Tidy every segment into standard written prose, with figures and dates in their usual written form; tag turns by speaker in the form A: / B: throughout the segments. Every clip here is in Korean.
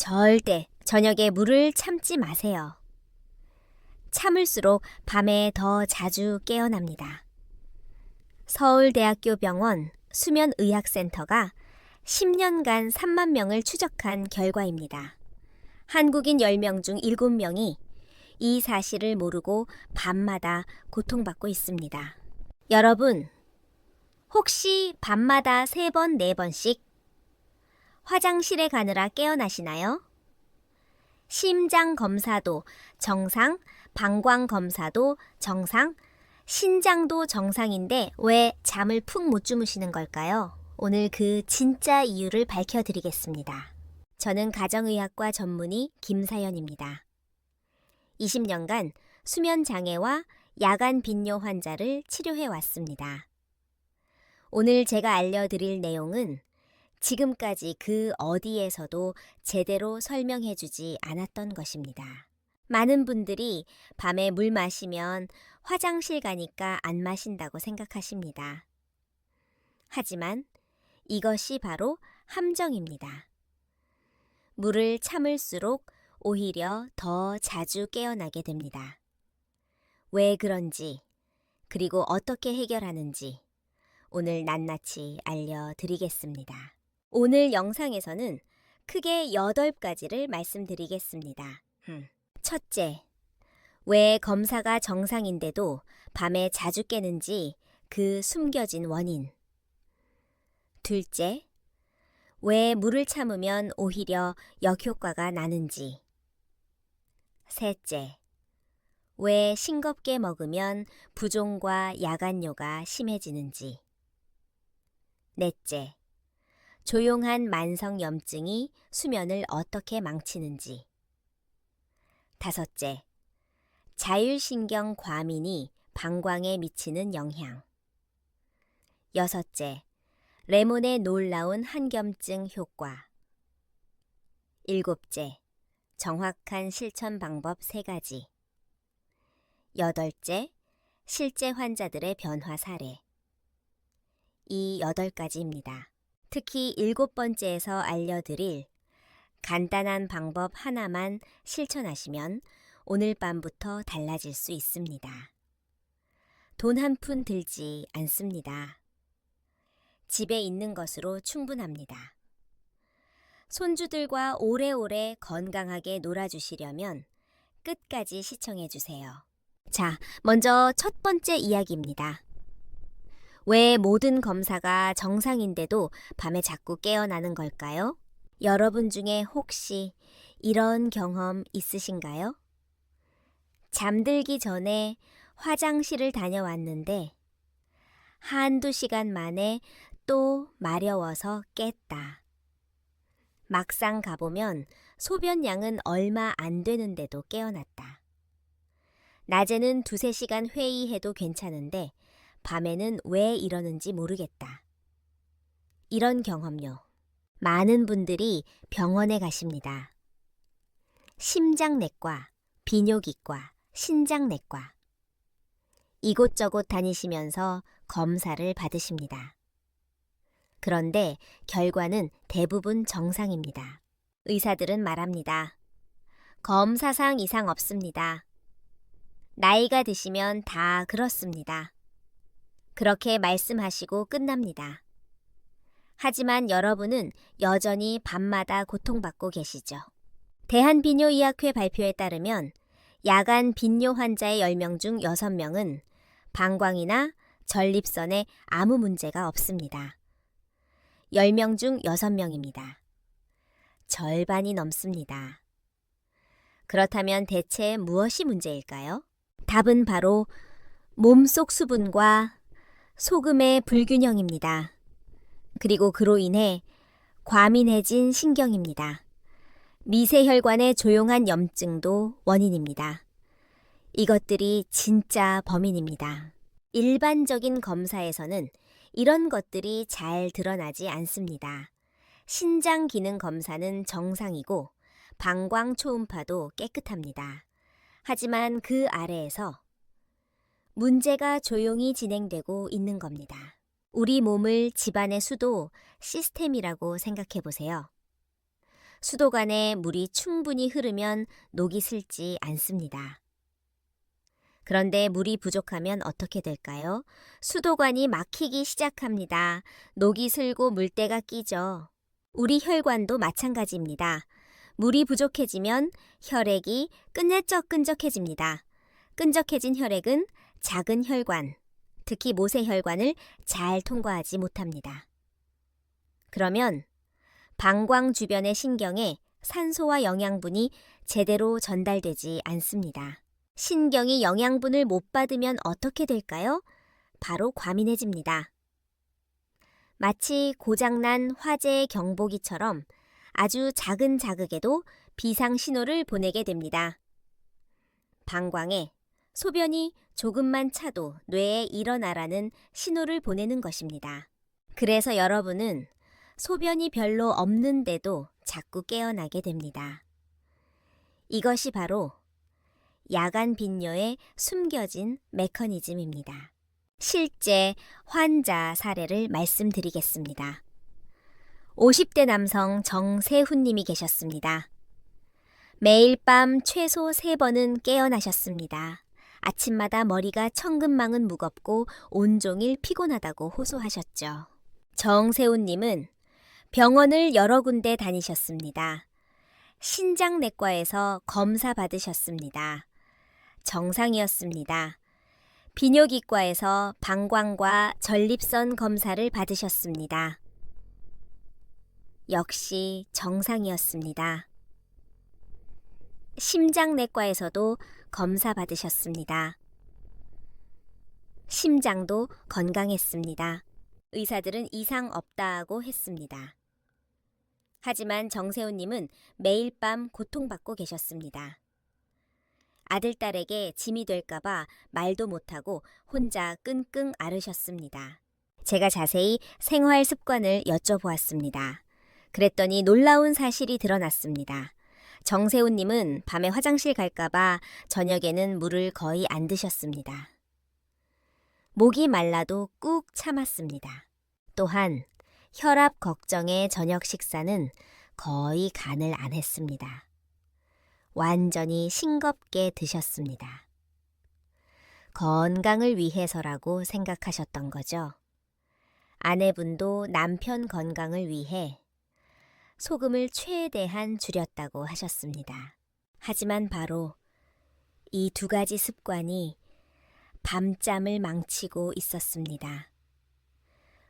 A: 절대 저녁에 물을 참지 마세요. 참을수록 밤에 더 자주 깨어납니다. 서울대학교 병원 수면의학센터가 10년간 3만 명을 추적한 결과입니다. 한국인 10명 중 7명이 이 사실을 모르고 밤마다 고통받고 있습니다. 여러분, 혹시 밤마다 3번, 4번씩 화장실에 가느라 깨어나시나요? 심장 검사도 정상, 방광 검사도 정상, 신장도 정상인데 왜 잠을 푹 못 주무시는 걸까요? 오늘 그 진짜 이유를 밝혀드리겠습니다. 저는 가정의학과 전문의 김사연입니다. 20년간 수면장애와 야간 빈뇨 환자를 치료해 왔습니다. 오늘 제가 알려드릴 내용은 지금까지 그 어디에서도 제대로 설명해주지 않았던 것입니다. 많은 분들이 밤에 물 마시면 화장실 가니까 안 마신다고 생각하십니다. 하지만 이것이 바로 함정입니다. 물을 참을수록 오히려 더 자주 깨어나게 됩니다. 왜 그런지, 그리고 어떻게 해결하는지 오늘 낱낱이 알려드리겠습니다. 오늘 영상에서는 크게 8가지를 말씀드리겠습니다. 첫째, 왜 검사가 정상인데도 밤에 자주 깨는지 그 숨겨진 원인. 둘째, 왜 물을 참으면 오히려 역효과가 나는지. 셋째, 왜 싱겁게 먹으면 부종과 야간뇨가 심해지는지. 넷째, 조용한 만성염증이 수면을 어떻게 망치는지. 다섯째, 자율신경 과민이 방광에 미치는 영향. 여섯째, 레몬의 놀라운 한겸증 효과. 일곱째, 정확한 실천 방법 3가지. 여덟째, 실제 환자들의 변화 사례. 이 8가지입니다. 특히 7번째에서 알려드릴 간단한 방법 하나만 실천하시면 오늘 밤부터 달라질 수 있습니다. 돈 한 푼 들지 않습니다. 집에 있는 것으로 충분합니다. 손주들과 오래오래 건강하게 놀아주시려면 끝까지 시청해주세요. 자, 먼저 첫 번째 이야기입니다. 왜 모든 검사가 정상인데도 밤에 자꾸 깨어나는 걸까요? 여러분 중에 혹시 이런 경험 있으신가요? 잠들기 전에 화장실을 다녀왔는데 한두 시간 만에 또 마려워서 깼다. 막상 가보면 소변량은 얼마 안 되는데도 깨어났다. 낮에는 2-3시간 회의해도 괜찮은데 밤에는 왜 이러는지 모르겠다. 이런 경험요. 많은 분들이 병원에 가십니다. 심장내과, 비뇨기과, 신장내과. 이곳저곳 다니시면서 검사를 받으십니다. 그런데 결과는 대부분 정상입니다. 의사들은 말합니다. 검사상 이상 없습니다. 나이가 드시면 다 그렇습니다. 그렇게 말씀하시고 끝납니다. 하지만 여러분은 여전히 밤마다 고통받고 계시죠. 대한비뇨의학회 발표에 따르면 야간 빈뇨 환자의 10명 중 6명은 방광이나 전립선에 아무 문제가 없습니다. 10명 중 6명입니다. 절반이 넘습니다. 그렇다면 대체 무엇이 문제일까요? 답은 바로 몸속 수분과 소금의 불균형입니다. 그리고 그로 인해 과민해진 신경입니다. 미세혈관의 조용한 염증도 원인입니다. 이것들이 진짜 범인입니다. 일반적인 검사에서는 이런 것들이 잘 드러나지 않습니다. 신장 기능 검사는 정상이고 방광 초음파도 깨끗합니다. 하지만 그 아래에서 문제가 조용히 진행되고 있는 겁니다. 우리 몸을 집안의 수도 시스템이라고 생각해 보세요. 수도관에 물이 충분히 흐르면 녹이 슬지 않습니다. 그런데 물이 부족하면 어떻게 될까요? 수도관이 막히기 시작합니다. 녹이 슬고 물때가 끼죠. 우리 혈관도 마찬가지입니다. 물이 부족해지면 혈액이 끈적끈적해집니다. 끈적해진 혈액은 작은 혈관, 특히 모세혈관을 잘 통과하지 못합니다. 그러면 방광 주변의 신경에 산소와 영양분이 제대로 전달되지 않습니다. 신경이 영양분을 못 받으면 어떻게 될까요? 바로 과민해집니다. 마치 고장난 화재의 경보기처럼 아주 작은 자극에도 비상 신호를 보내게 됩니다. 방광에 소변이 조금만 차도 뇌에 일어나라는 신호를 보내는 것입니다. 그래서 여러분은 소변이 별로 없는데도 자꾸 깨어나게 됩니다. 이것이 바로 야간 빈뇨의 숨겨진 메커니즘입니다. 실제 환자 사례를 말씀드리겠습니다. 50대 남성 정세훈님이 계셨습니다. 매일 밤 최소 3번은 깨어나셨습니다. 아침마다 머리가 천근만근 무겁고 온종일 피곤하다고 호소하셨죠. 정세훈님은 병원을 여러 군데 다니셨습니다. 신장내과에서 검사 받으셨습니다. 정상이었습니다. 비뇨기과에서 방광과 전립선 검사를 받으셨습니다. 역시 정상이었습니다. 심장내과에서도 검사 받으셨습니다. 심장도 건강했습니다. 의사들은 이상 없다고 했습니다. 하지만 정세훈님은 매일 밤 고통받고 계셨습니다. 아들, 딸에게 짐이 될까봐 말도 못하고 혼자 끙끙 앓으셨습니다. 제가 자세히 생활 습관을 여쭤보았습니다. 그랬더니 놀라운 사실이 드러났습니다. 정세훈님은 밤에 화장실 갈까봐 저녁에는 물을 거의 안 드셨습니다. 목이 말라도 꾹 참았습니다. 또한 혈압 걱정에 저녁 식사는 거의 간을 안 했습니다. 완전히 싱겁게 드셨습니다. 건강을 위해서라고 생각하셨던 거죠. 아내분도 남편 건강을 위해 소금을 최대한 줄였다고 하셨습니다. 하지만 바로 이 2가지 습관이 밤잠을 망치고 있었습니다.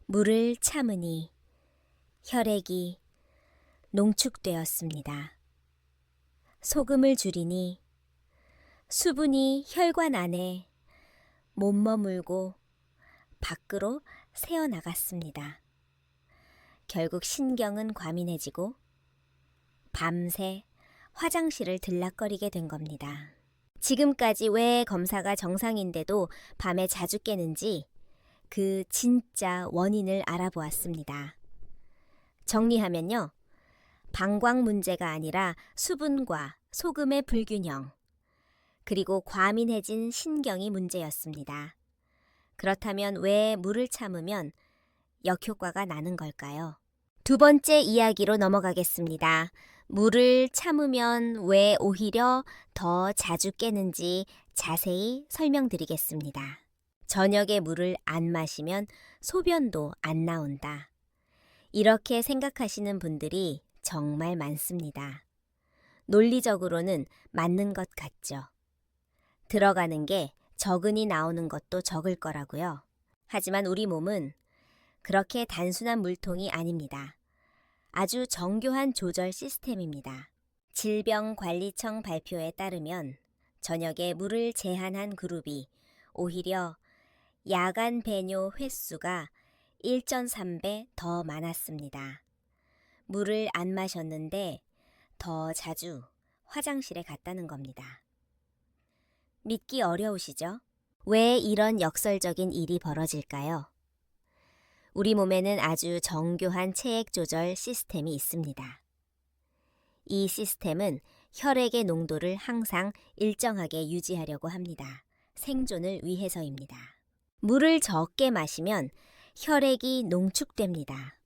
A: 물을 참으니 혈액이 농축되었습니다. 소금을 줄이니 수분이 혈관 안에 못 머물고 밖으로 새어나갔습니다. 결국 신경은 과민해지고 밤새 화장실을 들락거리게 된 겁니다. 지금까지 왜 검사가 정상인데도 밤에 자주 깨는지 그 진짜 원인을 알아보았습니다. 정리하면요. 방광 문제가 아니라 수분과 소금의 불균형, 그리고 과민해진 신경이 문제였습니다. 그렇다면 왜 물을 참으면 역효과가 나는 걸까요? 2번째 이야기로 넘어가겠습니다. 물을 참으면 왜 오히려 더 자주 깨는지 자세히 설명드리겠습니다. 저녁에 물을 안 마시면 소변도 안 나온다. 이렇게 생각하시는 분들이 정말 많습니다. 논리적으로는 맞는 것 같죠. 들어가는 게 적은이 나오는 것도 적을 거라고요. 하지만 우리 몸은 그렇게 단순한 물통이 아닙니다. 아주 정교한 조절 시스템입니다. 질병관리청 발표에 따르면 저녁에 물을 제한한 그룹이 오히려 야간 배뇨 횟수가 1.3배 더 많았습니다. 물을 안 마셨는데 더 자주 화장실에 갔다는 겁니다. 믿기 어려우시죠? 왜 이런 역설적인 일이 벌어질까요? 우리 몸에는 아주 정교한 체액 조절 시스템이 있습니다. 이 시스템은 혈액의 농도를 항상 일정하게 유지하려고 합니다. 생존을 위해서입니다. 물을 적게 마시면 혈액이 농축됩니다.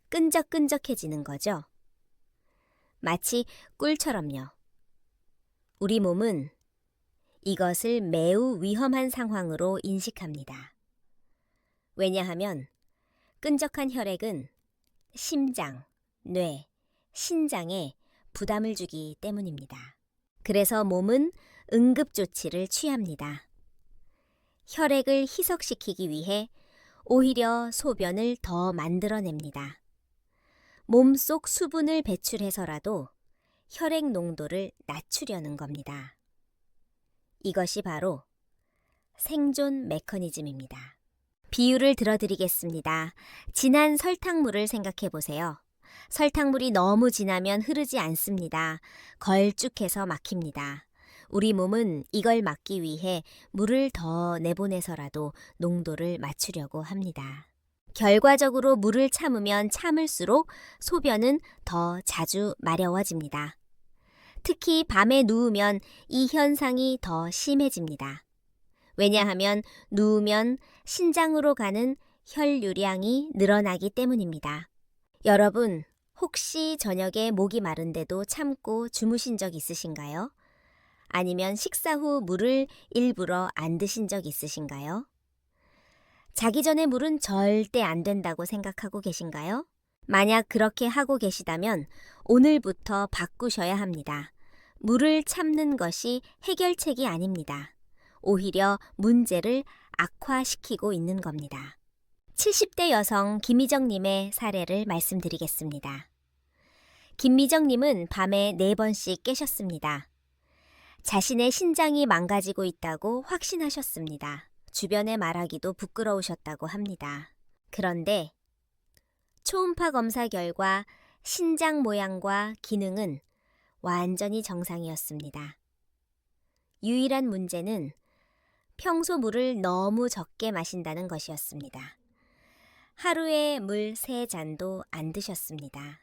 A: 끈적끈적해지는 거죠. 마치 꿀처럼요. 우리 몸은 이것을 매우 위험한 상황으로 인식합니다. 왜냐하면 끈적한 혈액은 심장, 뇌, 신장에 부담을 주기 때문입니다. 그래서 몸은 응급조치를 취합니다. 혈액을 희석시키기 위해 오히려 소변을 더 만들어냅니다. 몸속 수분을 배출해서라도 혈액 농도를 낮추려는 겁니다. 이것이 바로 생존 메커니즘입니다. 비유를 들어드리겠습니다. 진한 설탕물을 생각해 보세요. 설탕물이 너무 진하면 흐르지 않습니다. 걸쭉해서 막힙니다. 우리 몸은 이걸 막기 위해 물을 더 내보내서라도 농도를 맞추려고 합니다. 결과적으로 물을 참으면 참을수록 소변은 더 자주 마려워집니다. 특히 밤에 누우면 이 현상이 더 심해집니다. 왜냐하면 누우면 신장으로 가는 혈류량이 늘어나기 때문입니다. 여러분, 혹시 저녁에 목이 마른데도 참고 주무신 적 있으신가요? 아니면 식사 후 물을 일부러 안 드신 적 있으신가요? 자기 전에 물은 절대 안 된다고 생각하고 계신가요? 만약 그렇게 하고 계시다면 오늘부터 바꾸셔야 합니다. 물을 참는 것이 해결책이 아닙니다. 오히려 문제를 악화시키고 있는 겁니다. 70대 여성 김미정님의 사례를 말씀드리겠습니다. 김미정님은 밤에 4번씩 깨셨습니다. 자신의 신장이 망가지고 있다고 확신하셨습니다. 주변에 말하기도 부끄러우셨다고 합니다. 그런데 초음파 검사 결과 신장 모양과 기능은 완전히 정상이었습니다. 유일한 문제는 평소 물을 너무 적게 마신다는 것이었습니다. 하루에 물 3잔도 안 드셨습니다.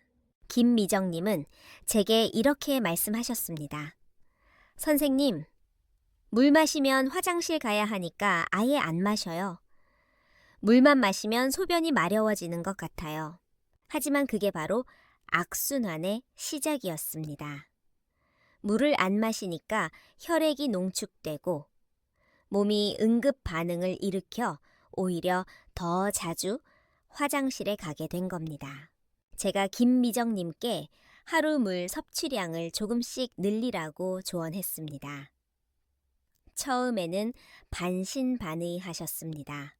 A: 김미정님은 제게 이렇게 말씀하셨습니다. 선생님, 물 마시면 화장실 가야 하니까 아예 안 마셔요. 물만 마시면 소변이 마려워지는 것 같아요. 하지만 그게 바로 악순환의 시작이었습니다. 물을 안 마시니까 혈액이 농축되고 몸이 응급 반응을 일으켜 오히려 더 자주 화장실에 가게 된 겁니다. 제가 김미정님께 하루 물 섭취량을 조금씩 늘리라고 조언했습니다. 처음에는 반신반의하셨습니다.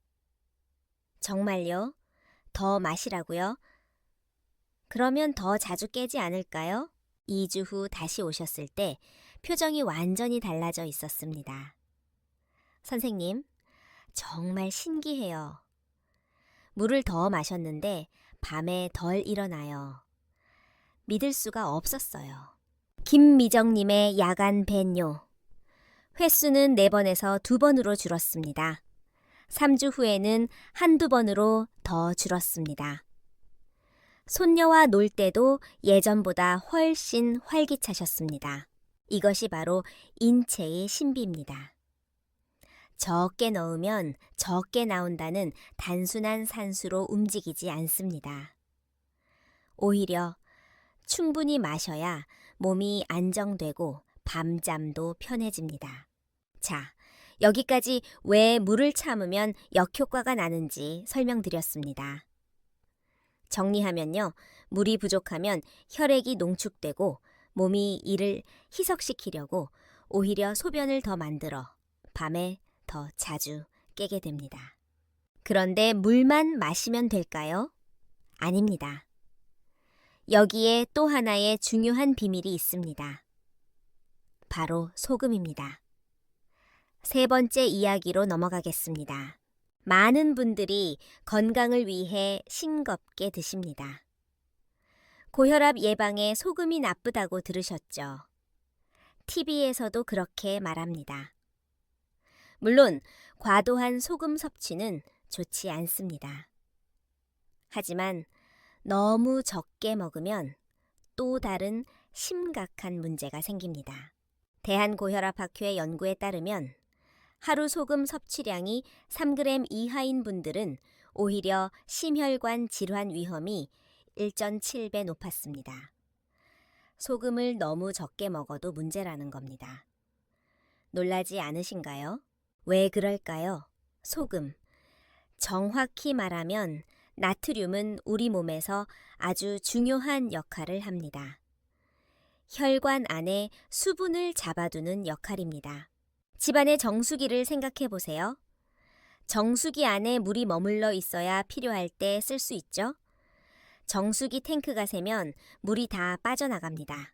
A: 정말요? 더 마시라고요? 그러면 더 자주 깨지 않을까요? 2주 후 다시 오셨을 때 표정이 완전히 달라져 있었습니다. 선생님, 정말 신기해요. 물을 더 마셨는데 밤에 덜 일어나요. 믿을 수가 없었어요. 김미정님의 야간 배뇨. 횟수는 4번에서 2번으로 줄었습니다. 3주 후에는 1~2번으로 더 줄었습니다. 손녀와 놀 때도 예전보다 훨씬 활기차셨습니다. 이것이 바로 인체의 신비입니다. 적게 넣으면 적게 나온다는 단순한 산수로 움직이지 않습니다. 오히려 충분히 마셔야 몸이 안정되고 밤잠도 편해집니다. 자, 여기까지 왜 물을 참으면 역효과가 나는지 설명드렸습니다. 정리하면요, 물이 부족하면 혈액이 농축되고 몸이 이를 희석시키려고 오히려 소변을 더 만들어 밤에 더 자주 깨게 됩니다. 그런데 물만 마시면 될까요? 아닙니다. 여기에 또 하나의 중요한 비밀이 있습니다. 바로 소금입니다. 3번째 이야기로 넘어가겠습니다. 많은 분들이 건강을 위해 싱겁게 드십니다. 고혈압 예방에 소금이 나쁘다고 들으셨죠? TV에서도 그렇게 말합니다. 물론 과도한 소금 섭취는 좋지 않습니다. 하지만 너무 적게 먹으면 또 다른 심각한 문제가 생깁니다. 대한고혈압학회 연구에 따르면 하루 소금 섭취량이 3g 이하인 분들은 오히려 심혈관 질환 위험이 1.7배 높았습니다. 소금을 너무 적게 먹어도 문제라는 겁니다. 놀라지 않으신가요? 왜 그럴까요? 소금. 정확히 말하면 나트륨은 우리 몸에서 아주 중요한 역할을 합니다. 혈관 안에 수분을 잡아두는 역할입니다. 집안의 정수기를 생각해 보세요. 정수기 안에 물이 머물러 있어야 필요할 때 쓸 수 있죠? 정수기 탱크가 새면 물이 다 빠져나갑니다.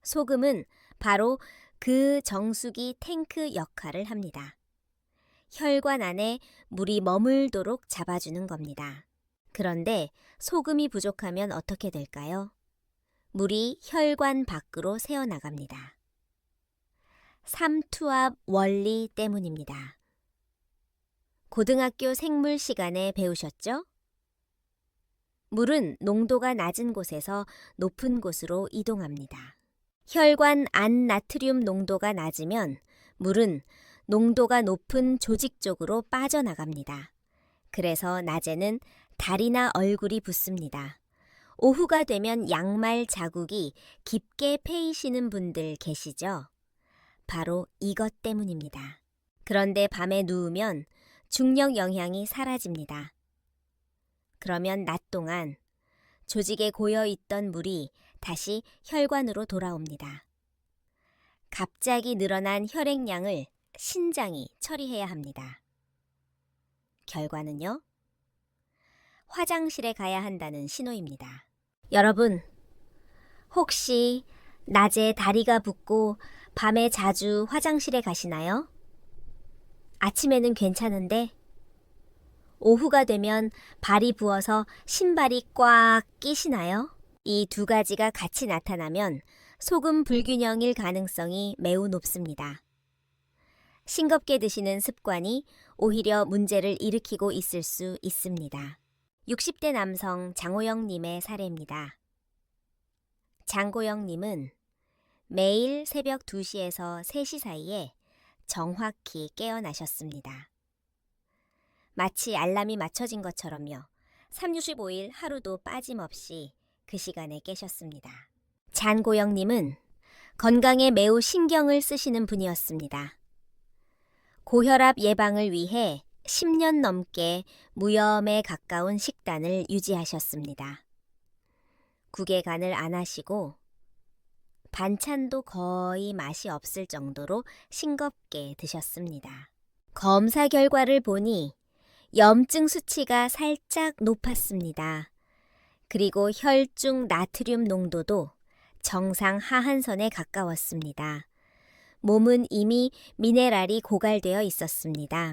A: 소금은 바로 그 정수기 탱크 역할을 합니다. 혈관 안에 물이 머물도록 잡아주는 겁니다. 그런데 소금이 부족하면 어떻게 될까요? 물이 혈관 밖으로 새어나갑니다. 삼투압 원리 때문입니다. 고등학교 생물 시간에 배우셨죠? 물은 농도가 낮은 곳에서 높은 곳으로 이동합니다. 혈관 안 나트륨 농도가 낮으면 물은 농도가 높은 조직 쪽으로 빠져나갑니다. 그래서 낮에는 다리나 얼굴이 붓습니다. 오후가 되면 양말 자국이 깊게 패이시는 분들 계시죠? 바로 이것 때문입니다. 그런데 밤에 누우면 중력 영향이 사라집니다. 그러면 낮 동안 조직에 고여있던 물이 다시 혈관으로 돌아옵니다. 갑자기 늘어난 혈액량을 신장이 처리해야 합니다. 결과는요? 화장실에 가야 한다는 신호입니다. 여러분, 혹시 낮에 다리가 붓고 밤에 자주 화장실에 가시나요? 아침에는 괜찮은데 오후가 되면 발이 부어서 신발이 꽉 끼시나요? 이 두 가지가 같이 나타나면 소금 불균형일 가능성이 매우 높습니다. 싱겁게 드시는 습관이 오히려 문제를 일으키고 있을 수 있습니다. 60대 남성 장호영님의 사례입니다. 장고영님은 매일 새벽 2시에서 3시 사이에 정확히 깨어나셨습니다. 마치 알람이 맞춰진 것처럼요. 365일 하루도 빠짐없이 그 시간에 깨셨습니다. 장고영님은 건강에 매우 신경을 쓰시는 분이었습니다. 고혈압 예방을 위해 10년 넘게 무염에 가까운 식단을 유지하셨습니다. 국에 간을 안 하시고 반찬도 거의 맛이 없을 정도로 싱겁게 드셨습니다. 검사 결과를 보니 염증 수치가 살짝 높았습니다. 그리고 혈중 나트륨 농도도 정상 하한선에 가까웠습니다. 몸은 이미 미네랄이 고갈되어 있었습니다.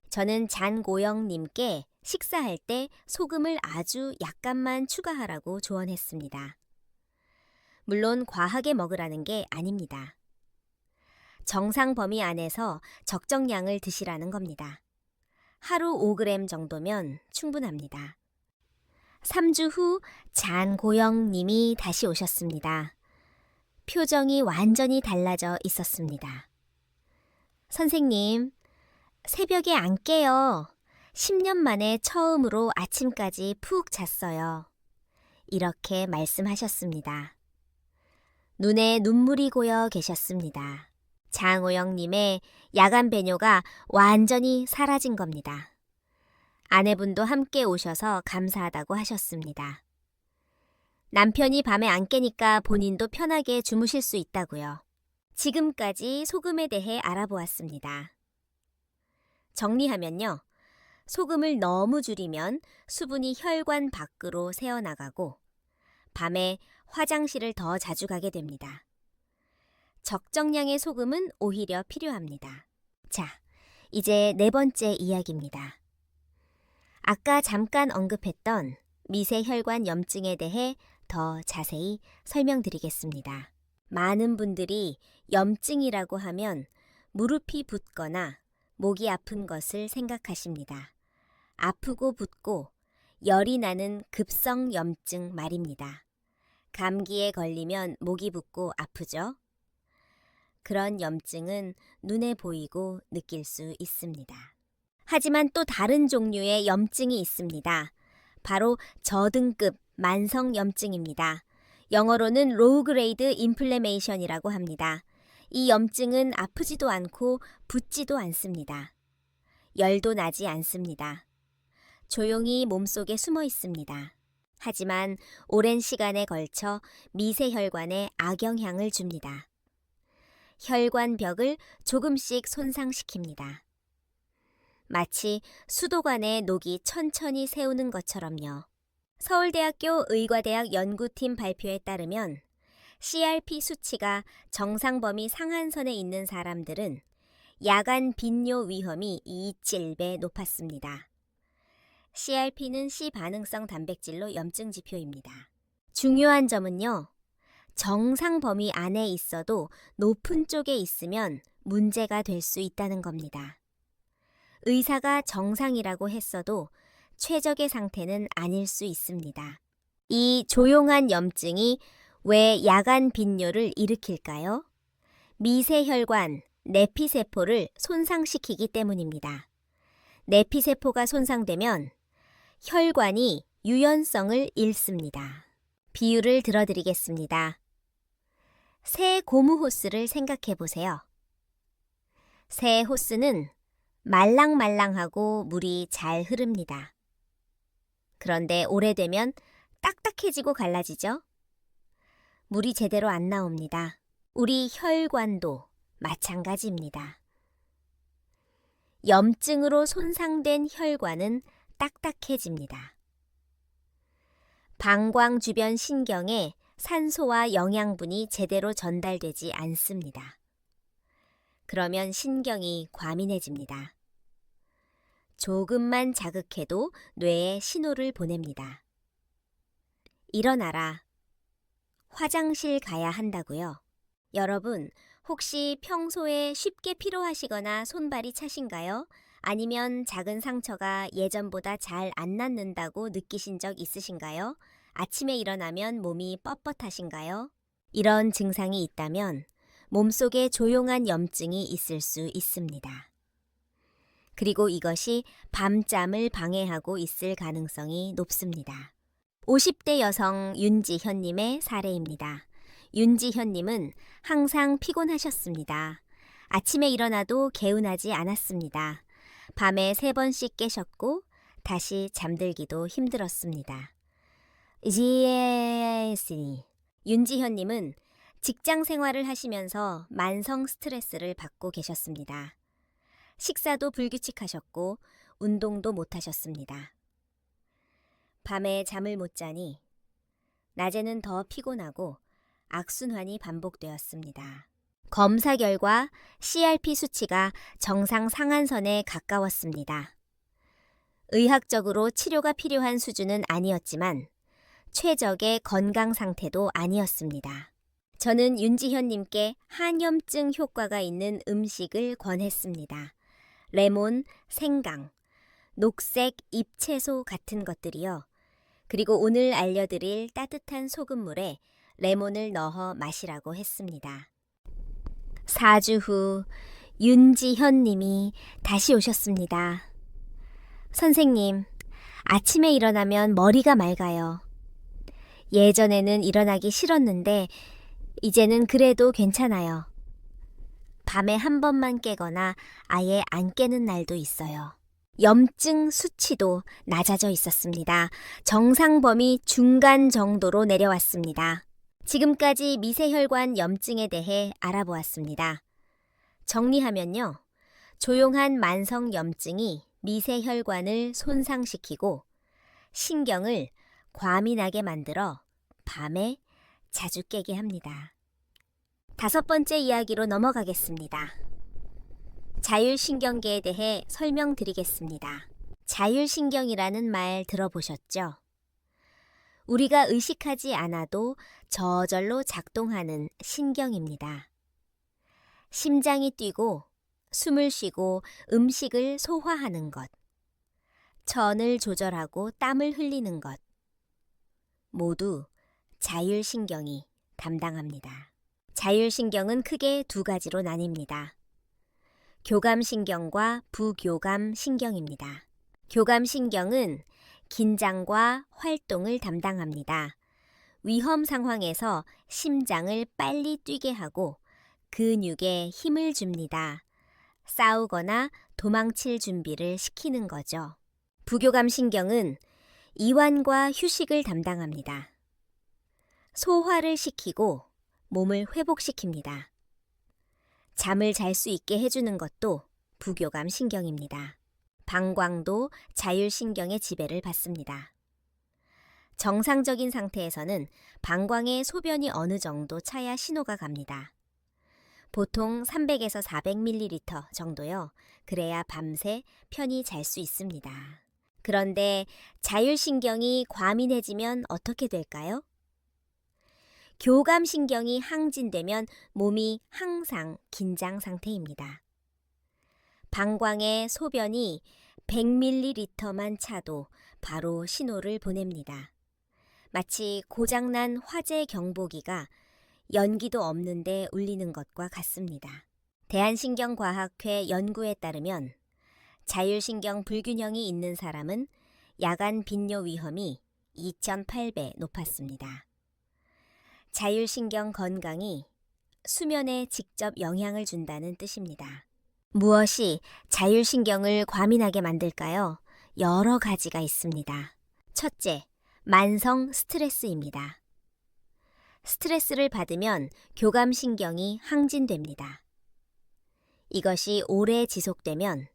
A: 저는 잔고영님께 식사할 때 소금을 아주 약간만 추가하라고 조언했습니다. 물론 과하게 먹으라는 게 아닙니다. 정상 범위 안에서 적정량을 드시라는 겁니다. 하루 5g 정도면 충분합니다. 3주 후 잔고영님이 다시 오셨습니다. 표정이 완전히 달라져 있었습니다. 선생님, 새벽에 안 깨요. 10년 만에 처음으로 아침까지 푹 잤어요. 이렇게 말씀하셨습니다. 눈에 눈물이 고여 계셨습니다. 장호영님의 야간 배뇨가 완전히 사라진 겁니다. 아내분도 함께 오셔서 감사하다고 하셨습니다. 남편이 밤에 안 깨니까 본인도 편하게 주무실 수 있다고요. 지금까지 소금에 대해 알아보았습니다. 정리하면요. 소금을 너무 줄이면 수분이 혈관 밖으로 새어나가고 밤에 화장실을 더 자주 가게 됩니다. 적정량의 소금은 오히려 필요합니다. 자, 이제 4번째 이야기입니다. 아까 잠깐 언급했던 미세혈관 염증에 대해 더 자세히 설명드리겠습니다. 많은 분들이 염증이라고 하면 무릎이 붓거나 목이 아픈 것을 생각하십니다. 아프고 붓고 열이 나는 급성 염증 말입니다. 감기에 걸리면 목이 붓고 아프죠? 그런 염증은 눈에 보이고 느낄 수 있습니다. 하지만 또 다른 종류의 염증이 있습니다. 바로 저등급 만성 염증입니다. 영어로는 로우 그레이드 인플레메이션이라고 합니다. 이 염증은 아프지도 않고 붓지도 않습니다. 열도 나지 않습니다. 조용히 몸속에 숨어 있습니다. 하지만 오랜 시간에 걸쳐 미세혈관에 악영향을 줍니다. 혈관벽을 조금씩 손상시킵니다. 마치 수도관에 녹이 천천히 새우는 것처럼요. 서울대학교 의과대학 연구팀 발표에 따르면 CRP 수치가 정상 범위 상한선에 있는 사람들은 야간 빈뇨 위험이 2.7배 높았습니다. CRP는 C반응성 단백질로 염증 지표입니다. 중요한 점은요. 정상 범위 안에 있어도 높은 쪽에 있으면 문제가 될 수 있다는 겁니다. 의사가 정상이라고 했어도 최적의 상태는 아닐 수 있습니다. 이 조용한 염증이 왜 야간 빈뇨를 일으킬까요? 미세혈관, 내피세포를 손상시키기 때문입니다. 내피세포가 손상되면 혈관이 유연성을 잃습니다. 비유를 들어드리겠습니다. 새 고무 호스를 생각해 보세요. 새 호스는 말랑말랑하고 물이 잘 흐릅니다. 그런데 오래되면 딱딱해지고 갈라지죠? 물이 제대로 안 나옵니다. 우리 혈관도 마찬가지입니다. 염증으로 손상된 혈관은 딱딱해집니다. 방광 주변 신경에 산소와 영양분이 제대로 전달되지 않습니다. 그러면 신경이 과민해집니다. 조금만 자극해도 뇌에 신호를 보냅니다. 일어나라. 화장실 가야 한다고요. 여러분, 혹시 평소에 쉽게 피로하시거나 손발이 차신가요? 아니면 작은 상처가 예전보다 잘 안 낫는다고 느끼신 적 있으신가요? 아침에 일어나면 몸이 뻣뻣하신가요? 이런 증상이 있다면 몸속에 조용한 염증이 있을 수 있습니다. 그리고 이것이 밤잠을 방해하고 있을 가능성이 높습니다. 50대 여성 윤지현님의 사례입니다. 윤지현님은 항상 피곤하셨습니다. 아침에 일어나도 개운하지 않았습니다. 밤에 3번씩 깨셨고 다시 잠들기도 힘들었습니다. 윤지현님은 직장 생활을 하시면서 만성 스트레스를 받고 계셨습니다. 식사도 불규칙하셨고 운동도 못하셨습니다. 밤에 잠을 못 자니 낮에는 더 피곤하고 악순환이 반복되었습니다. 검사 결과 CRP 수치가 정상 상한선에 가까웠습니다. 의학적으로 치료가 필요한 수준은 아니었지만 최적의 건강 상태도 아니었습니다. 저는 윤지현님께 한염증 효과가 있는 음식을 권했습니다. 레몬, 생강, 녹색 잎채소 같은 것들이요. 그리고 오늘 알려드릴 따뜻한 소금물에 레몬을 넣어 마시라고 했습니다. 4주 후 윤지현 님이 다시 오셨습니다. 선생님, 아침에 일어나면 머리가 맑아요. 예전에는 일어나기 싫었는데 이제는 그래도 괜찮아요. 밤에 한 번만 깨거나 아예 안 깨는 날도 있어요. 염증 수치도 낮아져 있었습니다. 정상 범위 중간 정도로 내려왔습니다. 지금까지 미세혈관 염증에 대해 알아보았습니다. 정리하면요. 조용한 만성 염증이 미세혈관을 손상시키고 신경을 과민하게 만들어 밤에 자주 깨게 합니다. 5번째 이야기로 넘어가겠습니다. 자율신경계에 대해 설명드리겠습니다. 자율신경이라는 말 들어보셨죠? 우리가 의식하지 않아도 저절로 작동하는 신경입니다. 심장이 뛰고 숨을 쉬고 음식을 소화하는 것, 천을 조절하고 땀을 흘리는 것, 모두 자율신경이 담당합니다. 자율신경은 크게 2가지로 나뉩니다. 교감신경과 부교감신경입니다. 교감신경은 긴장과 활동을 담당합니다. 위험 상황에서 심장을 빨리 뛰게 하고 근육에 힘을 줍니다. 싸우거나 도망칠 준비를 시키는 거죠. 부교감 신경은 이완과 휴식을 담당합니다. 소화를 시키고 몸을 회복시킵니다. 잠을 잘 수 있게 해주는 것도 부교감 신경입니다. 방광도 자율신경의 지배를 받습니다. 정상적인 상태에서는 방광의 소변이 어느 정도 차야 신호가 갑니다. 보통 300에서 400ml 정도요. 그래야 밤새 편히 잘 수 있습니다. 그런데 자율신경이 과민해지면 어떻게 될까요? 교감신경이 항진되면 몸이 항상 긴장 상태입니다. 방광의 소변이 100ml만 차도 바로 신호를 보냅니다. 마치 고장난 화재 경보기가 연기도 없는데 울리는 것과 같습니다. 대한신경과학회 연구에 따르면 자율신경 불균형이 있는 사람은 야간 빈뇨 위험이 2.8배 높았습니다. 자율신경 건강이 수면에 직접 영향을 준다는 뜻입니다. 무엇이 자율신경을 과민하게 만들까요? 여러 가지가 있습니다. 첫째, 만성 스트레스입니다. 스트레스를 받으면 교감신경이 항진됩니다. 이것이 오래 지속되면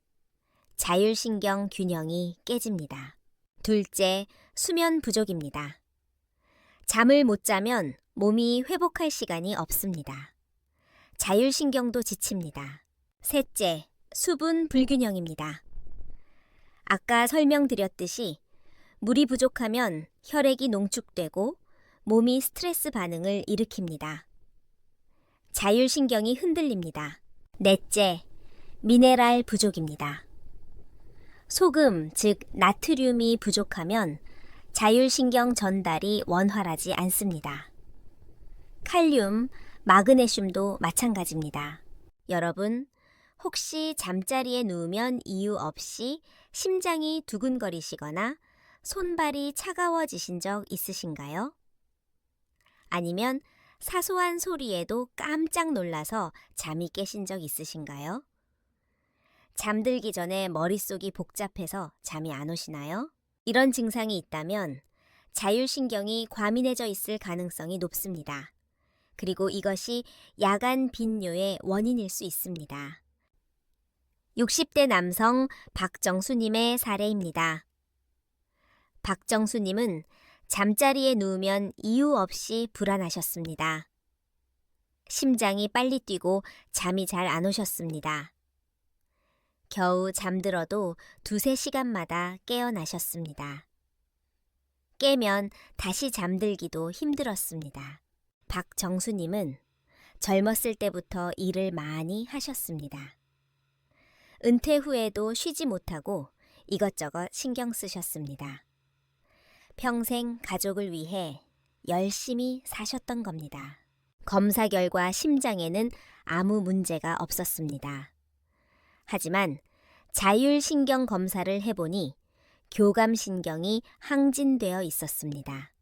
A: 자율신경 균형이 깨집니다. 둘째, 수면 부족입니다. 잠을 못 자면 몸이 회복할 시간이 없습니다. 자율신경도 지칩니다. 셋째, 수분 불균형입니다. 아까 설명드렸듯이 물이 부족하면 혈액이 농축되고 몸이 스트레스 반응을 일으킵니다. 자율신경이 흔들립니다. 넷째, 미네랄 부족입니다. 소금, 즉 나트륨이 부족하면 자율신경 전달이 원활하지 않습니다. 칼륨, 마그네슘도 마찬가지입니다. 여러분, 혹시 잠자리에 누우면 이유 없이 심장이 두근거리시거나 손발이 차가워지신 적 있으신가요? 아니면 사소한 소리에도 깜짝 놀라서 잠이 깨신 적 있으신가요? 잠들기 전에 머릿속이 복잡해서 잠이 안 오시나요? 이런 증상이 있다면 자율신경이 과민해져 있을 가능성이 높습니다. 그리고 이것이 야간 빈뇨의 원인일 수 있습니다. 60대 남성 박정수님의 사례입니다. 박정수님은 잠자리에 누우면 이유 없이 불안하셨습니다. 심장이 빨리 뛰고 잠이 잘 안 오셨습니다. 겨우 잠들어도 2~3시간마다 깨어나셨습니다. 깨면 다시 잠들기도 힘들었습니다. 박정수님은 젊었을 때부터 일을 많이 하셨습니다. 은퇴 후에도 쉬지 못하고 이것저것 신경 쓰셨습니다. 평생 가족을 위해 열심히 사셨던 겁니다. 검사 결과 심장에는 아무 문제가 없었습니다. 하지만 자율신경 검사를 해보니 교감신경이 항진되어 있었습니다.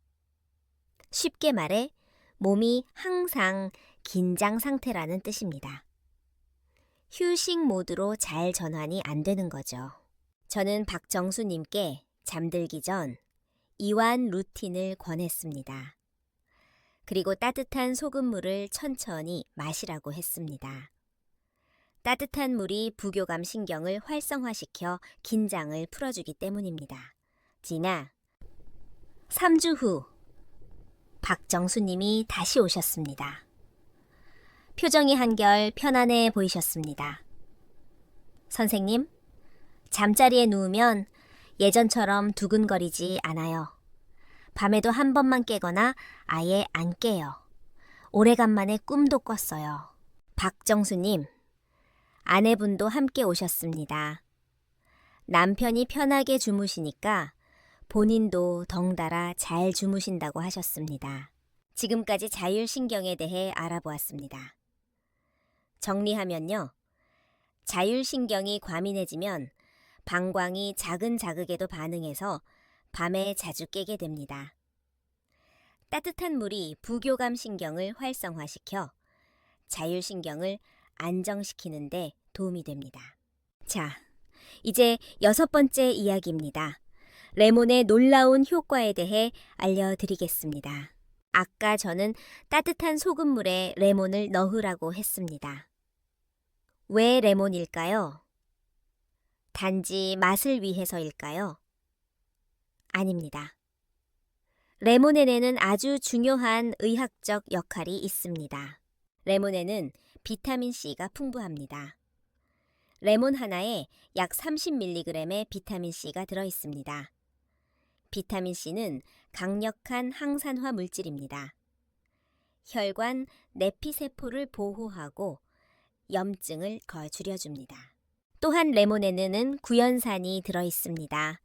A: 쉽게 말해 몸이 항상 긴장 상태라는 뜻입니다. 휴식 모드로 잘 전환이 안 되는 거죠. 저는 박정수님께 잠들기 전 이완 루틴을 권했습니다. 그리고 따뜻한 소금물을 천천히 마시라고 했습니다. 따뜻한 물이 부교감 신경을 활성화시켜 긴장을 풀어주기 때문입니다. 지나 3주 후 박정수님이 다시 오셨습니다. 표정이 한결 편안해 보이셨습니다. 선생님, 잠자리에 누우면 예전처럼 두근거리지 않아요. 밤에도 한 번만 깨거나 아예 안 깨요. 오래간만에 꿈도 꿨어요. 박정수님, 아내분도 함께 오셨습니다. 남편이 편하게 주무시니까 본인도 덩달아 잘 주무신다고 하셨습니다. 지금까지 자율신경에 대해 알아보았습니다. 정리하면요. 자율신경이 과민해지면 방광이 작은 자극에도 반응해서 밤에 자주 깨게 됩니다. 따뜻한 물이 부교감 신경을 활성화시켜 자율신경을 안정시키는데 도움이 됩니다. 자, 이제 6번째 이야기입니다. 레몬의 놀라운 효과에 대해 알려드리겠습니다. 아까 저는 따뜻한 소금물에 레몬을 넣으라고 했습니다. 왜 레몬일까요? 단지 맛을 위해서일까요? 아닙니다. 레몬에는 아주 중요한 의학적 역할이 있습니다. 레몬에는 비타민C가 풍부합니다. 레몬 하나에 약 30mg의 비타민C가 들어있습니다. 비타민C는 강력한 항산화 물질입니다. 혈관 내피세포를 보호하고 염증을 줄여줍니다. 또한 레몬에는 구연산이 들어있습니다.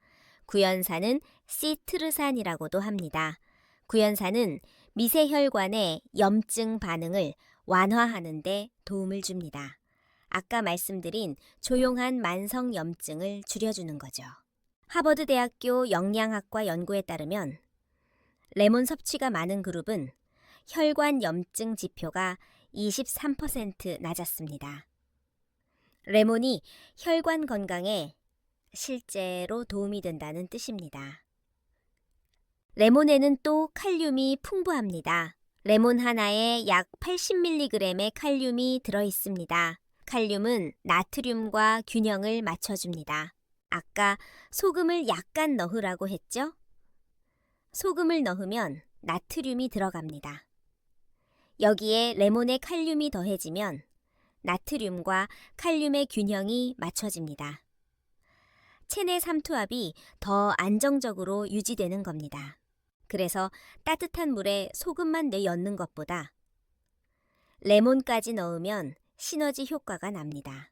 A: 구연산은 시트르산이라고도 합니다. 구연산은 미세혈관의 염증 반응을 완화하는 데 도움을 줍니다. 아까 말씀드린 조용한 만성 염증을 줄여주는 거죠. 하버드 대학교 영양학과 연구에 따르면 레몬 섭취가 많은 그룹은 혈관 염증 지표가 23% 낮았습니다. 레몬이 혈관 건강에 실제로 도움이 된다는 뜻입니다. 레몬에는 또 칼륨이 풍부합니다. 레몬 하나에 약 80mg의 칼륨이 들어있습니다. 칼륨은 나트륨과 균형을 맞춰줍니다. 아까 소금을 약간 넣으라고 했죠? 소금을 넣으면 나트륨이 들어갑니다. 여기에 레몬의 칼륨이 더해지면 나트륨과 칼륨의 균형이 맞춰집니다. 체내 삼투압이 더 안정적으로 유지되는 겁니다. 그래서 따뜻한 물에 소금만 넣는 것보다 레몬까지 넣으면 시너지 효과가 납니다.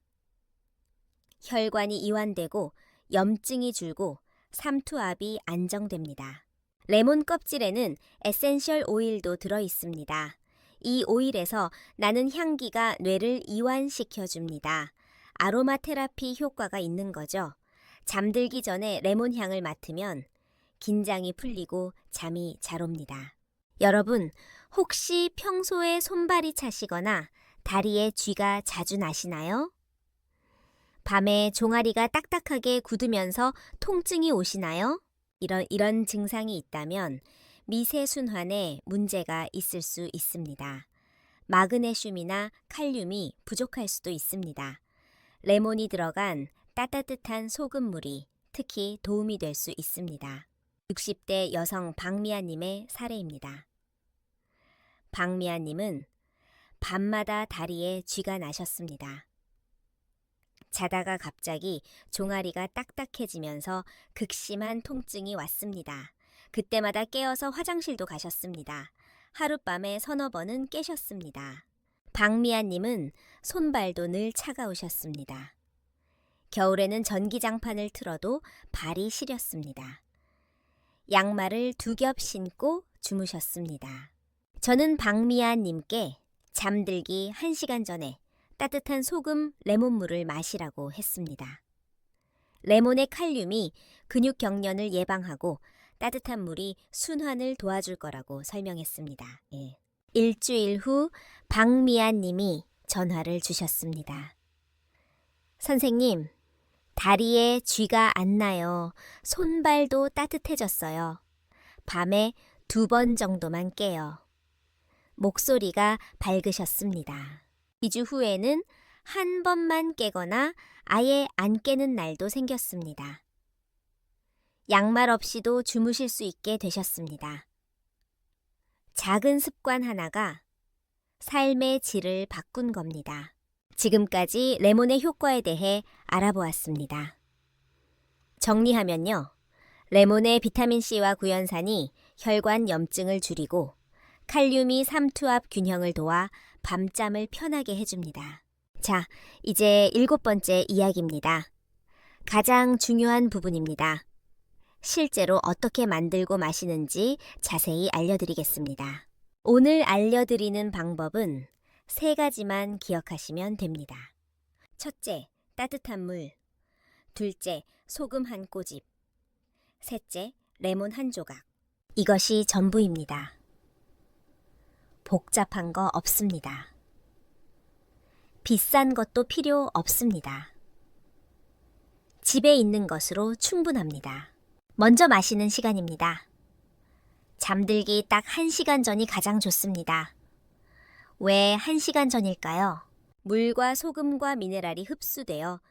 A: 혈관이 이완되고 염증이 줄고 삼투압이 안정됩니다. 레몬 껍질에는 에센셜 오일도 들어있습니다. 이 오일에서 나는 향기가 뇌를 이완시켜줍니다. 아로마 테라피 효과가 있는 거죠. 잠들기 전에 레몬 향을 맡으면 긴장이 풀리고 잠이 잘 옵니다. 여러분, 혹시 평소에 손발이 차시거나 다리에 쥐가 자주 나시나요? 밤에 종아리가 딱딱하게 굳으면서 통증이 오시나요? 이런 증상이 있다면 미세순환에 문제가 있을 수 있습니다. 마그네슘이나 칼륨이 부족할 수도 있습니다. 레몬이 들어간 따뜻한 소금물이 특히 도움이 될 수 있습니다. 60대 여성 박미아님의 사례입니다. 박미아님은 밤마다 다리에 쥐가 나셨습니다. 자다가 갑자기 종아리가 딱딱해지면서 극심한 통증이 왔습니다. 그때마다 깨어서 화장실도 가셨습니다. 하룻밤에 서너 번은 깨셨습니다. 박미아님은 손발도 늘 차가우셨습니다. 겨울에는 전기장판을 틀어도 발이 시렸습니다. 양말을 2겹 신고 주무셨습니다. 저는 박미아님께 잠들기 1시간 전에 따뜻한 소금 레몬물을 마시라고 했습니다. 레몬의 칼륨이 근육 경련을 예방하고 따뜻한 물이 순환을 도와줄 거라고 설명했습니다. 일주일 후 박미아님이 전화를 주셨습니다. 선생님, 다리에 쥐가 안 나요. 손발도 따뜻해졌어요. 밤에 2번 정도만 깨요. 목소리가 밝으셨습니다. 2주 후에는 한 번만 깨거나 아예 안 깨는 날도 생겼습니다. 양말 없이도 주무실 수 있게 되셨습니다. 작은 습관 하나가 삶의 질을 바꾼 겁니다. 지금까지 레몬의 효과에 대해 알아보았습니다. 정리하면요. 레몬의 비타민C와 구연산이 혈관 염증을 줄이고 칼륨이 삼투압 균형을 도와 밤잠을 편하게 해줍니다. 자, 이제 7번째 이야기입니다. 가장 중요한 부분입니다. 실제로 어떻게 만들고 마시는지 자세히 알려드리겠습니다. 오늘 알려드리는 방법은 3가지만 기억하시면 됩니다. 첫째, 따뜻한 물. 둘째, 소금 한 꼬집. 셋째, 레몬 한 조각. 이것이 전부입니다. 복잡한 거 없습니다. 비싼 것도 필요 없습니다. 집에 있는 것으로 충분합니다. 먼저 마시는 시간입니다. 잠들기 딱 1시간 전이 가장 좋습니다. 왜 1시간 전일까요? 물과 소금과 미네랄이 흡수되어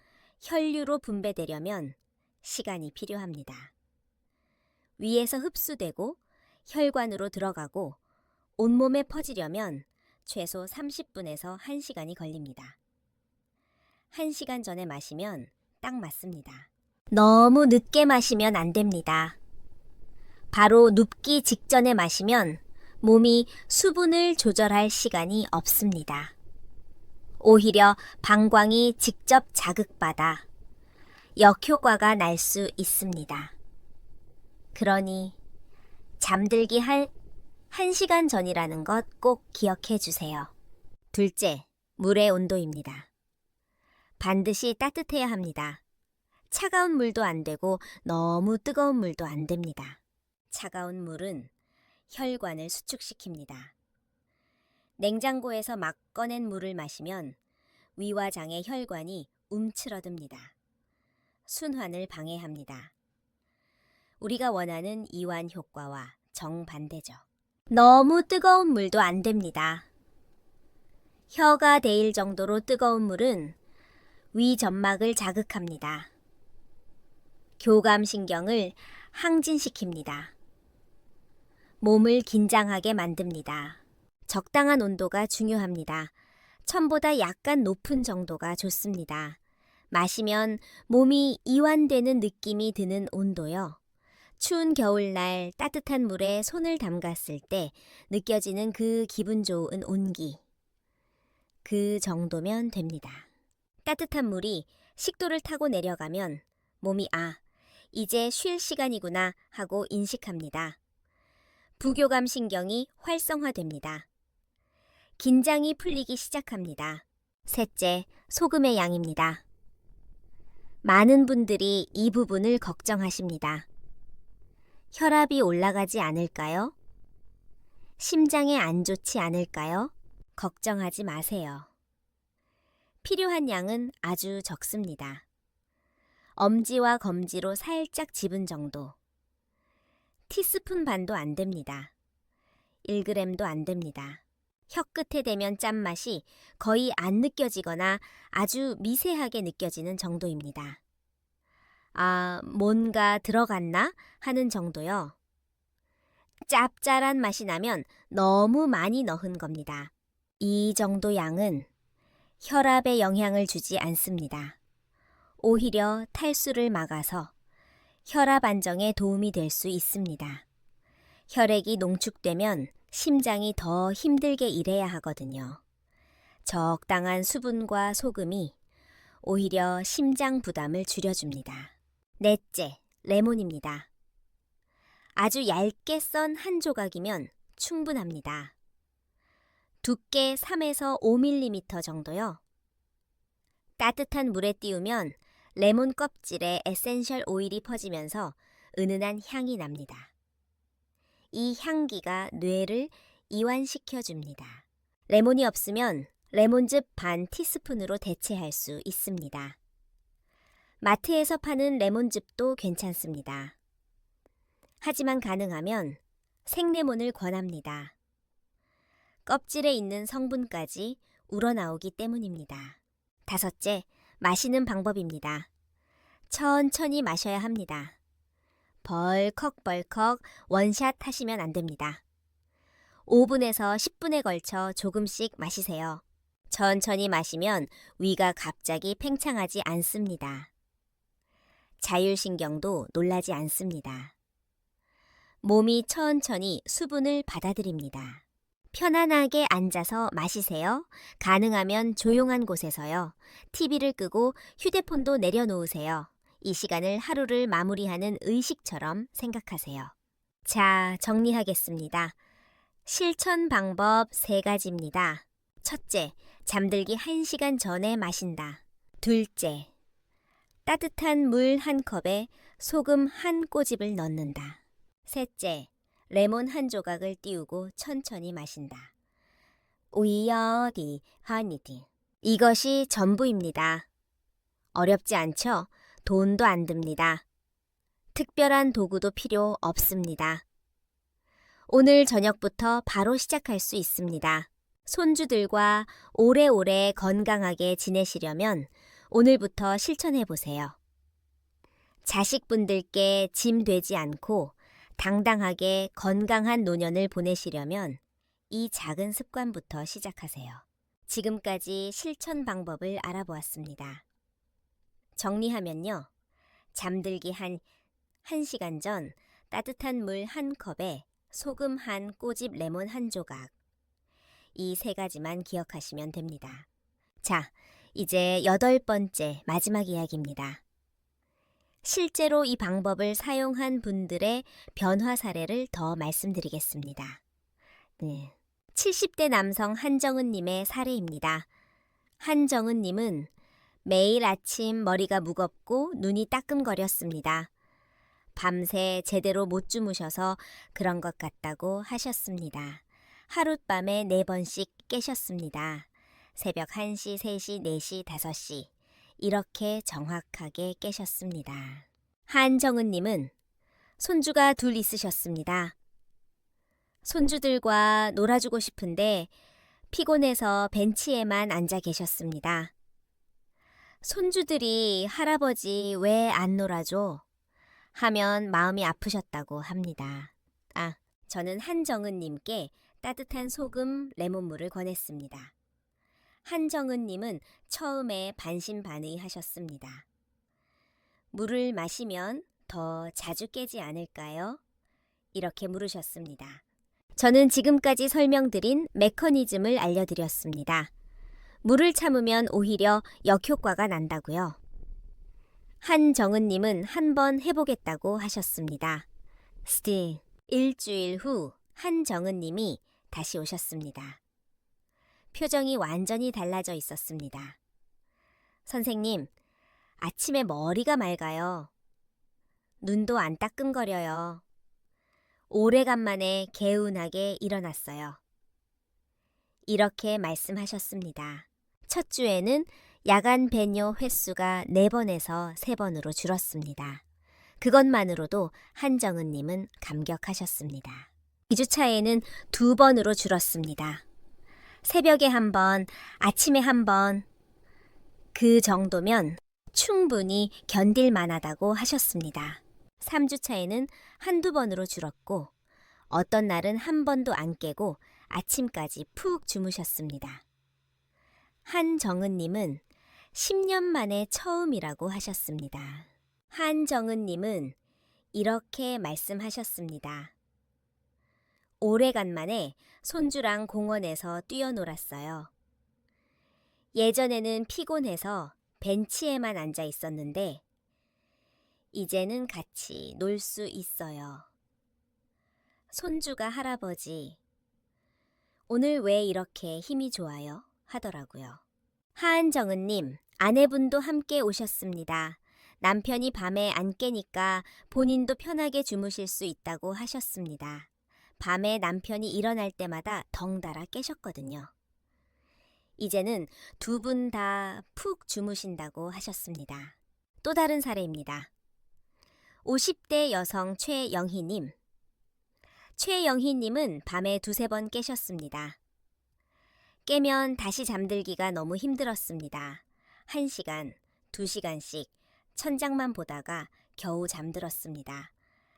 A: 혈류로 분배되려면 시간이 필요합니다. 위에서 흡수되고 혈관으로 들어가고 온몸에 퍼지려면 최소 30분에서 1시간이 걸립니다. 1시간 전에 마시면 딱 맞습니다. 너무 늦게 마시면 안 됩니다. 바로 눕기 직전에 마시면 몸이 수분을 조절할 시간이 없습니다. 오히려 방광이 직접 자극받아 역효과가 날 수 있습니다. 그러니 잠들기 1시간 전이라는 것 꼭 기억해 주세요. 둘째, 물의 온도입니다. 반드시 따뜻해야 합니다. 차가운 물도 안 되고 너무 뜨거운 물도 안 됩니다. 차가운 물은 혈관을 수축시킵니다. 냉장고에서 막 꺼낸 물을 마시면 위와 장의 혈관이 움츠러듭니다. 순환을 방해합니다. 우리가 원하는 이완 효과와 정반대죠. 너무 뜨거운 물도 안 됩니다. 혀가 데일 정도로 뜨거운 물은 위 점막을 자극합니다. 교감신경을 항진시킵니다. 몸을 긴장하게 만듭니다. 적당한 온도가 중요합니다. 1000보다 약간 높은 정도가 좋습니다. 마시면 몸이 이완되는 느낌이 드는 온도요. 추운 겨울날 따뜻한 물에 손을 담갔을 때 느껴지는 그 기분 좋은 온기. 그 정도면 됩니다. 따뜻한 물이 식도를 타고 내려가면 몸이 이제 쉴 시간이구나 하고 인식합니다. 부교감 신경이 활성화됩니다. 긴장이 풀리기 시작합니다. 셋째, 소금의 양입니다. 많은 분들이 이 부분을 걱정하십니다. 혈압이 올라가지 않을까요? 심장에 안 좋지 않을까요? 걱정하지 마세요. 필요한 양은 아주 적습니다. 엄지와 검지로 살짝 집은 정도. 티스푼 반도 안 됩니다. 1g도 안 됩니다. 혀끝에 대면 짠맛이 거의 안 느껴지거나 아주 미세하게 느껴지는 정도입니다. 뭔가 들어갔나 하는 정도요. 짭짤한 맛이 나면 너무 많이 넣은 겁니다. 이 정도 양은 혈압에 영향을 주지 않습니다. 오히려 탈수를 막아서 혈압 안정에 도움이 될 수 있습니다. 혈액이 농축되면 심장이 더 힘들게 일해야 하거든요. 적당한 수분과 소금이 오히려 심장 부담을 줄여줍니다. 넷째, 레몬입니다. 아주 얇게 썬 한 조각이면 충분합니다. 두께 3에서 5mm 정도요. 따뜻한 물에 띄우면 레몬 껍질에 에센셜 오일이 퍼지면서 은은한 향이 납니다. 이 향기가 뇌를 이완시켜줍니다. 레몬이 없으면 레몬즙 반 티스푼으로 대체할 수 있습니다. 마트에서 파는 레몬즙도 괜찮습니다. 하지만 가능하면 생레몬을 권합니다. 껍질에 있는 성분까지 우러나오기 때문입니다. 다섯째, 마시는 방법입니다. 천천히 마셔야 합니다. 벌컥벌컥 원샷 하시면 안 됩니다. 5분에서 10분에 걸쳐 조금씩 마시세요. 천천히 마시면 위가 갑자기 팽창하지 않습니다. 자율신경도 놀라지 않습니다. 몸이 천천히 수분을 받아들입니다. 편안하게 앉아서 마시세요. 가능하면 조용한 곳에서요. TV를 끄고 휴대폰도 내려놓으세요. 이 시간을 하루를 마무리하는 의식처럼 생각하세요. 자, 정리하겠습니다. 실천 방법 3가지입니다. 첫째, 잠들기 1시간 전에 마신다. 둘째, 따뜻한 물 1컵에 소금 1꼬집을 넣는다. 셋째, 레몬 1조각을 띄우고 천천히 마신다. 위여디 하니디. 이것이 전부입니다. 어렵지 않죠? 돈도 안 듭니다. 특별한 도구도 필요 없습니다. 오늘 저녁부터 바로 시작할 수 있습니다. 손주들과 오래오래 건강하게 지내시려면 오늘부터 실천해 보세요. 자식분들께 짐 되지 않고 당당하게 건강한 노년을 보내시려면 이 작은 습관부터 시작하세요. 지금까지 실천 방법을 알아보았습니다. 정리하면요. 잠들기 한 1시간 전 따뜻한 물 1컵에 소금 1꼬집 레몬 1조각. 이 3가지만 기억하시면 됩니다. 자, 이제 8번째 마지막 이야기입니다. 실제로 이 방법을 사용한 분들의 변화 사례를 더 말씀드리겠습니다. 70대 남성 한정은님의 사례입니다. 한정은님은 매일 아침 머리가 무겁고 눈이 따끔거렸습니다. 밤새 제대로 못 주무셔서 그런 것 같다고 하셨습니다. 하룻밤에 4번씩 깨셨습니다. 새벽 1시, 3시, 4시, 5시 이렇게 정확하게 깨셨습니다. 한정은님은 손주가 2 있으셨습니다. 손주들과 놀아주고 싶은데 피곤해서 벤치에만 앉아 계셨습니다. 손주들이 할아버지 왜 안 놀아줘? 하면 마음이 아프셨다고 합니다. 저는 한정은님께 따뜻한 소금 레몬물을 권했습니다. 한정은님은 처음에 반신반의하셨습니다. 물을 마시면 더 자주 깨지 않을까요? 이렇게 물으셨습니다. 저는 지금까지 설명드린 메커니즘을 알려드렸습니다. 물을 참으면 오히려 역효과가 난다고요. 한정은님은 한번 해보겠다고 하셨습니다. 일주일 후 한정은님이 다시 오셨습니다. 표정이 완전히 달라져 있었습니다. 선생님, 아침에 머리가 맑아요. 눈도 안 따끔거려요. 오래간만에 개운하게 일어났어요. 이렇게 말씀하셨습니다. 첫 주에는 야간 배뇨 횟수가 4번에서 3번으로 줄었습니다. 그것만으로도 한정은님은 감격하셨습니다. 2주차에는 2번으로 줄었습니다. 새벽에 1번, 아침에 1번. 그 정도면 충분히 견딜 만하다고 하셨습니다. 3주차에는 1~2번으로 줄었고 어떤 날은 1번도 안 깨고 아침까지 푹 주무셨습니다. 한정은님은 10년 만에 처음이라고 하셨습니다. 한정은님은 이렇게 말씀하셨습니다. 오래간만에 손주랑 공원에서 뛰어놀았어요. 예전에는 피곤해서 벤치에만 앉아 있었는데 이제는 같이 놀 수 있어요. 손주가 할아버지, 오늘 왜 이렇게 힘이 좋아요? 하더라고요. 하은정은님, 아내분도 함께 오셨습니다. 남편이 밤에 안 깨니까 본인도 편하게 주무실 수 있다고 하셨습니다. 밤에 남편이 일어날 때마다 덩달아 깨셨거든요. 이제는 2분 다 푹 주무신다고 하셨습니다. 또 다른 사례입니다. 50대 여성 최영희님. 최영희님은 밤에 2~3번 깨셨습니다. 깨면 다시 잠들기가 너무 힘들었습니다. 1시간, 2시간씩 천장만 보다가 겨우 잠들었습니다.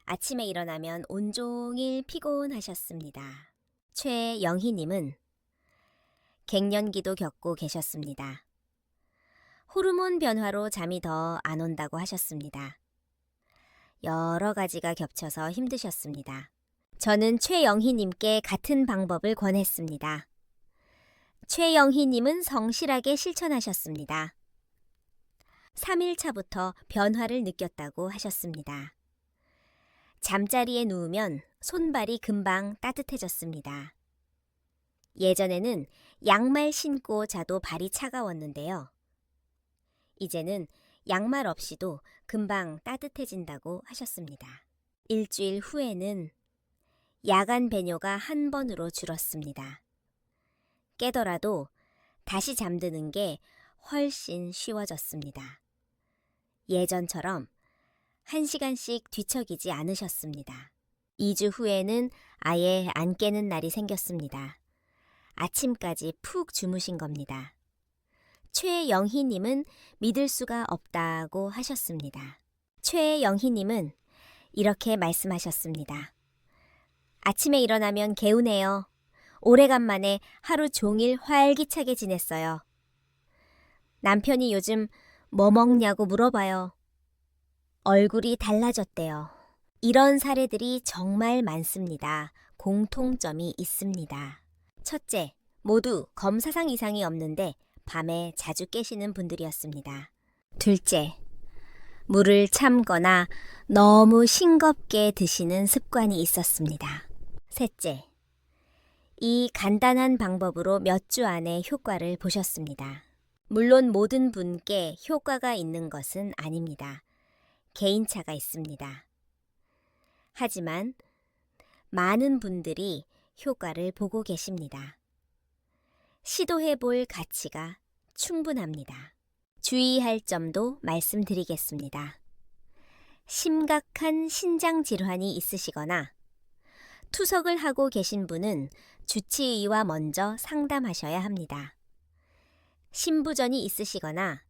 A: 아침에 일어나면 온종일 피곤하셨습니다. 최영희님은 갱년기도 겪고 계셨습니다. 호르몬 변화로 잠이 더 안 온다고 하셨습니다. 여러 가지가 겹쳐서 힘드셨습니다. 저는 최영희님께 같은 방법을 권했습니다. 최영희님은 성실하게 실천하셨습니다. 3일차부터 변화를 느꼈다고 하셨습니다. 잠자리에 누우면 손발이 금방 따뜻해졌습니다. 예전에는 양말 신고 자도 발이 차가웠는데요. 이제는 양말 없이도 금방 따뜻해진다고 하셨습니다. 일주일 후에는 야간 배뇨가 1번으로 줄었습니다. 깨더라도 다시 잠드는 게 훨씬 쉬워졌습니다. 예전처럼 1시간씩 뒤척이지 않으셨습니다. 2주 후에는 아예 안 깨는 날이 생겼습니다. 아침까지 푹 주무신 겁니다. 최영희님은 믿을 수가 없다고 하셨습니다. 최영희님은 이렇게 말씀하셨습니다. 아침에 일어나면 개운해요. 오래간만에 하루 종일 활기차게 지냈어요. 남편이 요즘 뭐 먹냐고 물어봐요. 얼굴이 달라졌대요. 이런 사례들이 정말 많습니다. 공통점이 있습니다. 첫째, 모두 검사상 이상이 없는데 밤에 자주 깨시는 분들이었습니다. 둘째, 물을 참거나 너무 싱겁게 드시는 습관이 있었습니다. 셋째, 이 간단한 방법으로 몇 주 안에 효과를 보셨습니다. 물론 모든 분께 효과가 있는 것은 아닙니다. 개인차가 있습니다. 하지만 많은 분들이 효과를 보고 계십니다. 시도해 볼 가치가 충분합니다. 주의할 점도 말씀드리겠습니다. 심각한 신장 질환이 있으시거나 투석을 하고 계신 분은 주치의와 먼저 상담하셔야 합니다. 신부전이 있으시거나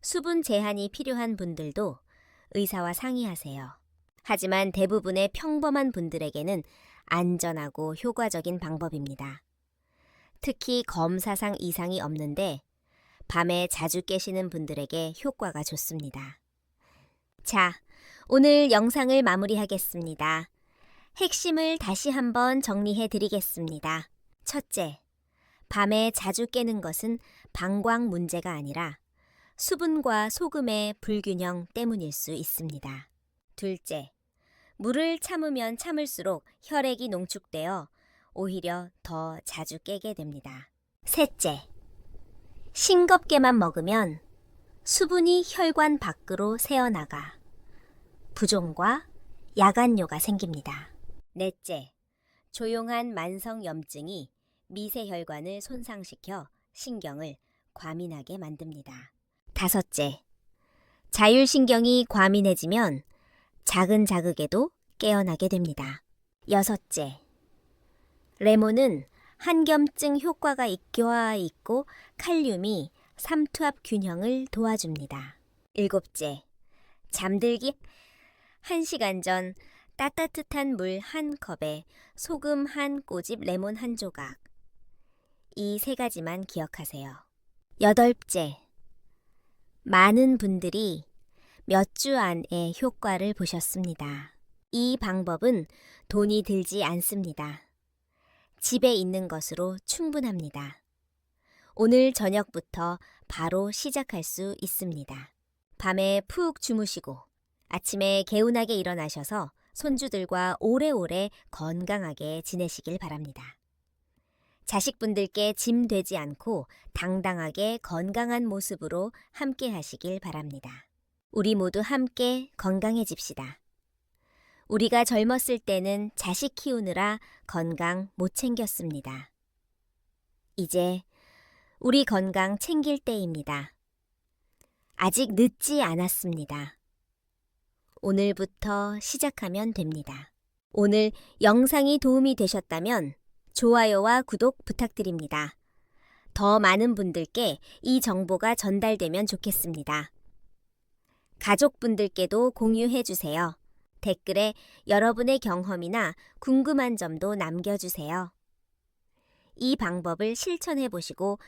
A: 수분 제한이 필요한 분들도 의사와 상의하세요. 하지만 대부분의 평범한 분들에게는 안전하고 효과적인 방법입니다. 특히 검사상 이상이 없는데 밤에 자주 깨시는 분들에게 효과가 좋습니다. 자, 오늘 영상을 마무리하겠습니다. 핵심을 다시 한번 정리해 드리겠습니다. 첫째, 밤에 자주 깨는 것은 방광 문제가 아니라 수분과 소금의 불균형 때문일 수 있습니다. 둘째, 물을 참으면 참을수록 혈액이 농축되어 오히려 더 자주 깨게 됩니다. 셋째, 싱겁게만 먹으면 수분이 혈관 밖으로 새어나가 부종과 야간뇨가 생깁니다. 넷째, 조용한 만성염증이 미세혈관을 손상시켜 신경을 과민하게 만듭니다. 다섯째, 자율신경이 과민해지면 작은 자극에도 깨어나게 됩니다. 여섯째, 레몬은 한겸증 효과가 있고 칼륨이 삼투압 균형을 도와줍니다. 일곱째, 잠들기 1시간 전 따뜻한 물 1컵에 소금 1꼬집, 레몬 1조각. 이 3가지만 기억하세요. 여덟째, 많은 분들이 몇 주 안에 효과를 보셨습니다. 이 방법은 돈이 들지 않습니다. 집에 있는 것으로 충분합니다. 오늘 저녁부터 바로 시작할 수 있습니다. 밤에 푹 주무시고 아침에 개운하게 일어나셔서 손주들과 오래오래 건강하게 지내시길 바랍니다. 자식분들께 짐 되지 않고 당당하게 건강한 모습으로 함께 하시길 바랍니다. 우리 모두 함께 건강해집시다. 우리가 젊었을 때는 자식 키우느라 건강 못 챙겼습니다. 이제 우리 건강 챙길 때입니다. 아직 늦지 않았습니다. 오늘부터 시작하면 됩니다. 오늘 영상이 도움이 되셨다면 좋아요와 구독 부탁드립니다. 더 많은 분들께 이 정보가 전달되면 좋겠습니다. 가족분들께도 공유해 주세요. 댓글에 여러분의 경험이나 궁금한 점도 남겨주세요. 이 방법을 실천해 보시고